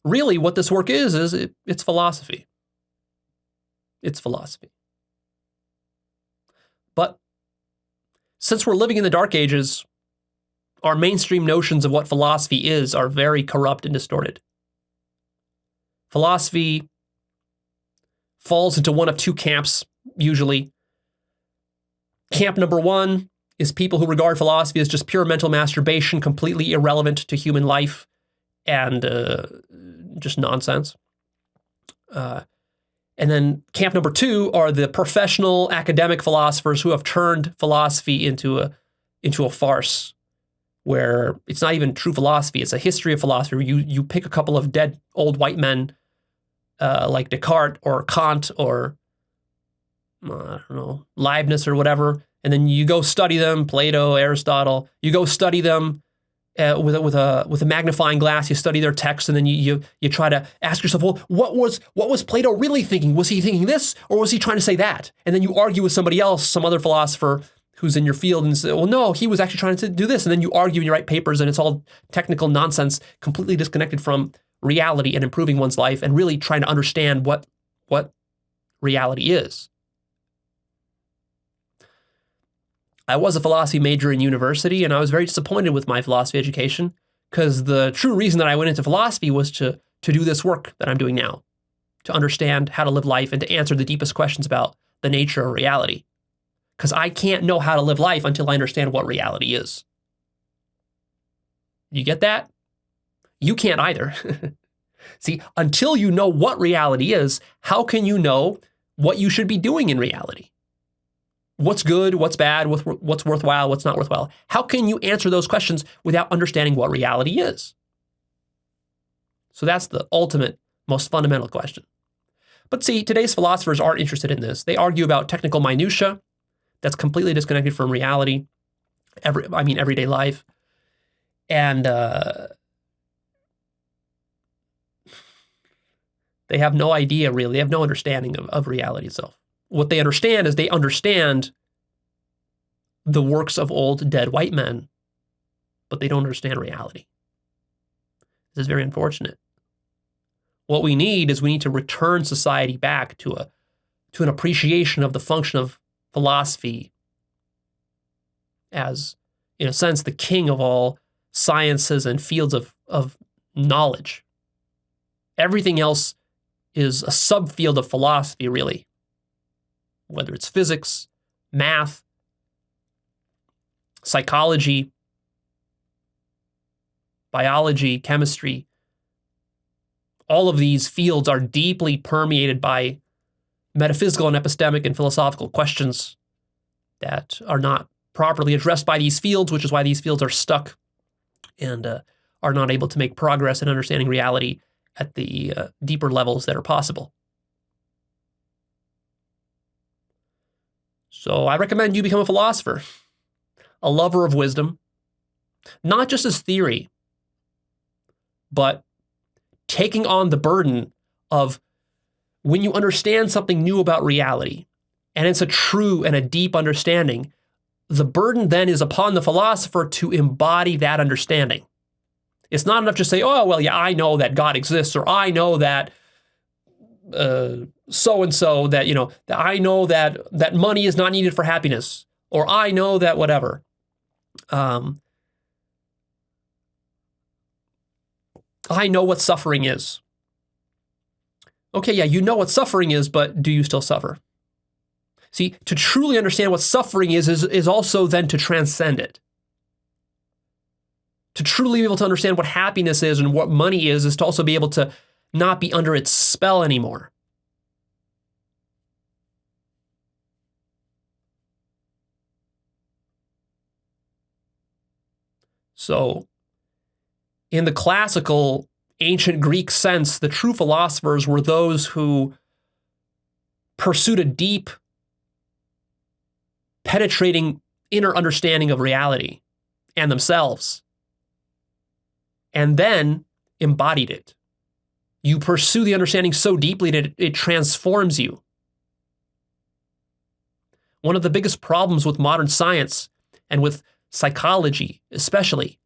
really what this work is it's philosophy. It's philosophy. But since we're living in the Dark Ages, our mainstream notions of what philosophy is are very corrupt and distorted. Philosophy falls into one of two camps, usually. Camp number one is people who regard philosophy as just pure mental masturbation, completely irrelevant to human life, and just nonsense. And then camp number two are the professional academic philosophers who have turned philosophy into a farce, where it's not even true philosophy, it's a history of philosophy. You pick a couple of dead old white men like Descartes or Kant or, I don't know, Leibniz or whatever, and then you go study them, Plato, Aristotle, you go study them with a magnifying glass, you study their texts, and then you try to ask yourself, well, what was Plato really thinking? Was he thinking this, or was he trying to say that? And then you argue with somebody else, some other philosopher who's in your field, and say, well, no, he was actually trying to do this. And then you argue and you write papers, and it's all technical nonsense, completely disconnected from reality and improving one's life and really trying to understand what reality is. I was a philosophy major in university, and I was very disappointed with my philosophy education because the true reason that I went into philosophy was to do this work that I'm doing now, to understand how to live life and to answer the deepest questions about the nature of reality. Because I can't know how to live life until I understand what reality is. You get that? You can't either. See, until you know what reality is, how can you know what you should be doing in reality? What's good, what's bad, what's worthwhile, what's not worthwhile? How can you answer those questions without understanding what reality is? So that's the ultimate, most fundamental question. But see, today's philosophers aren't interested in this. They argue about technical minutia that's completely disconnected from reality, everyday life. And they have no idea, really. They have no understanding of reality itself. What they understand is they understand the works of old dead white men, but they don't understand reality. This is very unfortunate. What we need to return society back to an appreciation of the function of philosophy as, in a sense, the king of all sciences and fields of knowledge. Everything else is a subfield of philosophy, really. Whether it's physics, math, psychology, biology, chemistry, all of these fields are deeply permeated by metaphysical and epistemic and philosophical questions that are not properly addressed by these fields, which is why these fields are stuck and are not able to make progress in understanding reality at the deeper levels that are possible. So I recommend you become a philosopher, a lover of wisdom, not just as theory, but taking on the burden of when you understand something new about reality, and it's a true and a deep understanding, the burden then is upon the philosopher to embody that understanding. It's not enough to say, oh, well, yeah, I know that God exists, or I know that so-and-so, that, that I know that money is not needed for happiness, or I know that whatever. I know what suffering is. Okay, yeah, you know what suffering is, but do you still suffer? See, to truly understand what suffering is also then to transcend it. To truly be able to understand what happiness is and what money is to also be able to not be under its spell anymore. So, in the classical ancient Greek sense, the true philosophers were those who pursued a deep, penetrating inner understanding of reality and themselves, and then embodied it. You pursue the understanding so deeply that it transforms you. One of the biggest problems with modern science and with psychology especially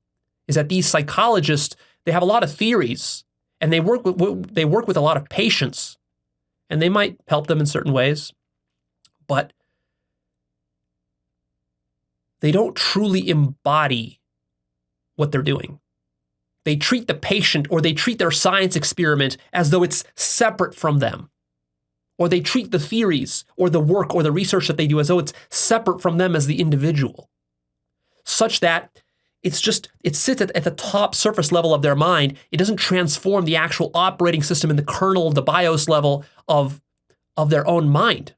is that these psychologists, they have a lot of theories And they work with a lot of patience, and they might help them in certain ways, but they don't truly embody what they're doing. They treat the patient, or they treat their science experiment as though it's separate from them. Or they treat the theories or the work or the research that they do as though it's separate from them as the individual, such that it sits at the top surface level of their mind. It doesn't transform the actual operating system in the kernel, the BIOS level of their own mind.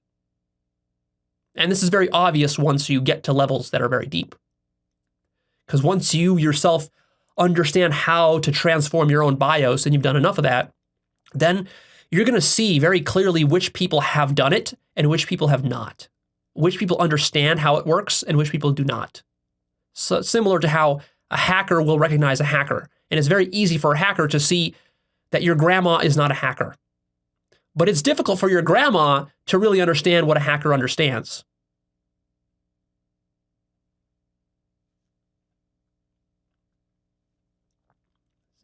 And this is very obvious once you get to levels that are very deep. Because once you yourself understand how to transform your own BIOS, and you've done enough of that, then you're going to see very clearly which people have done it and which people have not. Which people understand how it works and which people do not. So similar to how a hacker will recognize a hacker. And it's very easy for a hacker to see that your grandma is not a hacker. But it's difficult for your grandma to really understand what a hacker understands.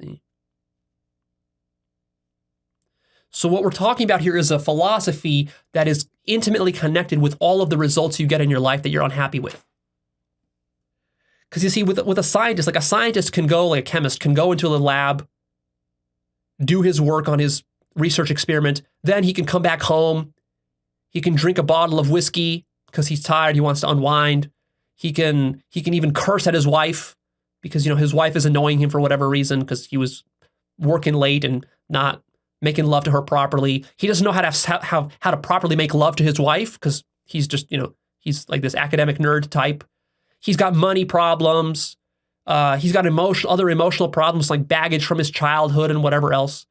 See? So what we're talking about here is a philosophy that is intimately connected with all of the results you get in your life that you're unhappy with. Because you see, with a scientist, like a scientist can go, like a chemist, can go into the lab, do his work on his research experiment, then he can come back home, he can drink a bottle of whiskey because he's tired, he wants to unwind, he can even curse at his wife because, his wife is annoying him for whatever reason because he was working late and not making love to her properly. He doesn't know how to properly make love to his wife because he's just, he's like this academic nerd type. He's got money problems. He's got other emotional problems like baggage from his childhood and whatever else.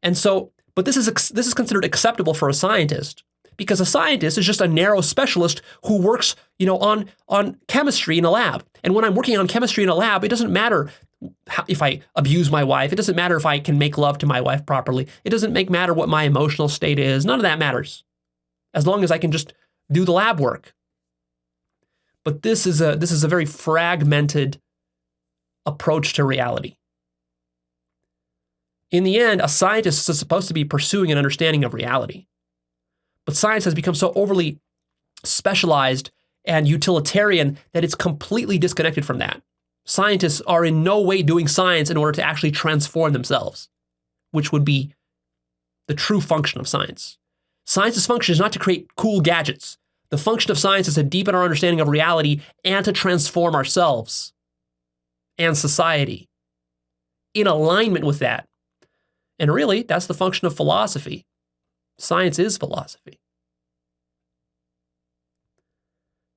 And so, but this is considered acceptable for a scientist because a scientist is just a narrow specialist who works, on chemistry in a lab. And when I'm working on chemistry in a lab, it doesn't matter if I abuse my wife. It doesn't matter if I can make love to my wife properly. It doesn't matter what my emotional state is. None of that matters, as long as I can just do the lab work. But this is a very fragmented approach to reality. In the end, a scientist is supposed to be pursuing an understanding of reality. But science has become so overly specialized and utilitarian that it's completely disconnected from that. Scientists are in no way doing science in order to actually transform themselves, which would be the true function of science. Science's function is not to create cool gadgets. The function of science is to deepen our understanding of reality and to transform ourselves and society in alignment with that. And really, that's the function of philosophy. Science is philosophy.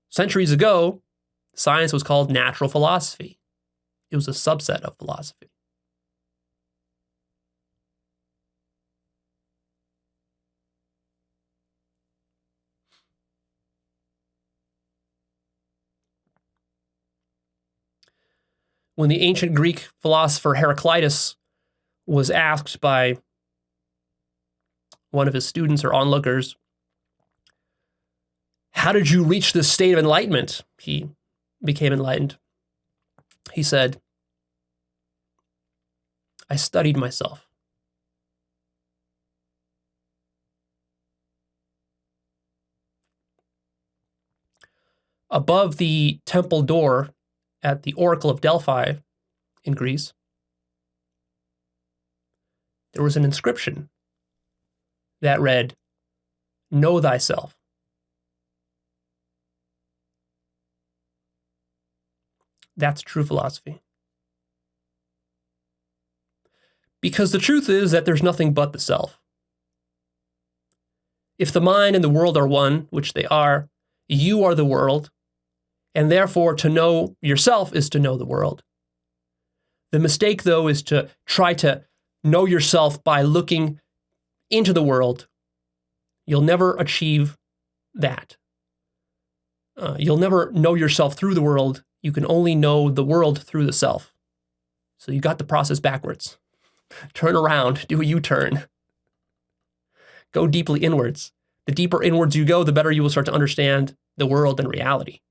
Centuries ago, science was called natural philosophy. It was a subset of philosophy. When the ancient Greek philosopher Heraclitus was asked by one of his students or onlookers, how did you reach this state of enlightenment? He became enlightened. He said, I studied myself. Above the temple door at the Oracle of Delphi in Greece, there was an inscription that read, Know thyself. That's true philosophy. Because the truth is that there's nothing but the self. If the mind and the world are one, which they are, you are the world, and therefore to know yourself is to know the world. The mistake, though, is to try to know yourself by looking into the world. You'll never achieve that. You'll never know yourself through the world. You can only know the world through the self. So you got the process backwards. Turn around, do a U-turn. Go deeply inwards. The deeper inwards you go, the better you will start to understand the world and reality.